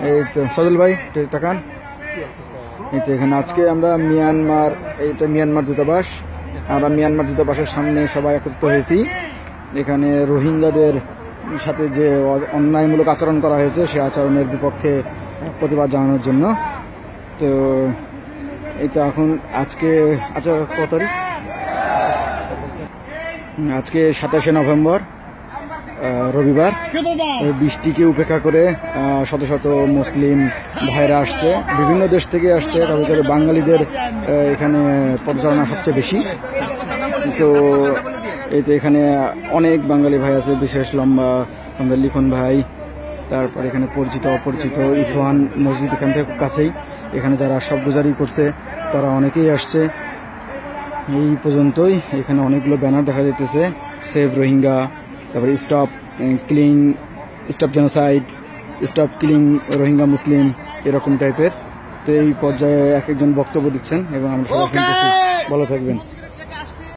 এই তো সজল ভাই তাকান, এই তো এখানে আজকে আমরা মিয়ানমার, এইটা মিয়ানমার দূতাবাস, আমরা মিয়ানমার দূতাবাসের সামনে সবাই একত্রিত হয়েছি। এখানে রোহিঙ্গাদের সাথে যে অন্যায়মূলক আচরণ করা হয়েছে সে আচরণের বিপক্ষে প্রতিবাদ জানানোর জন্য। তো এই তো এখন আজকে আচ্ছা কত তারিখ, আজকে 27শে নভেম্বর রবিবার। বৃষ্টিকে উপেক্ষা করে শত শত মুসলিম ভাইরা আসছে, বিভিন্ন দেশ থেকে আসছে, তার ভিতরে বাঙালিদের এখানে পদচারণা সবচেয়ে বেশি। তো এই তো এখানে অনেক বাঙালি ভাই আছে, বিশেষ লম্বা আমরা লিখন ভাই, তারপর এখানে পরিচিত অপরিচিত ইথওয়ান মসজিদ এখান থেকে কাছেই, এখানে যারা সব গুজারি করছে তারা অনেকেই আসছে। এই পর্যন্তই এখানে অনেকগুলো ব্যানার দেখা যাইতেছে, সেভ রোহিঙ্গা, তারপরে stop killing, stop genocide, stop killing Rohingya Muslim, এরকম টাইপের। তো এই পর্যায়ে এক একজন বক্তব্য দিচ্ছেন এবং আমরা সবাই শুনতেছি। ভালো থাকবেন।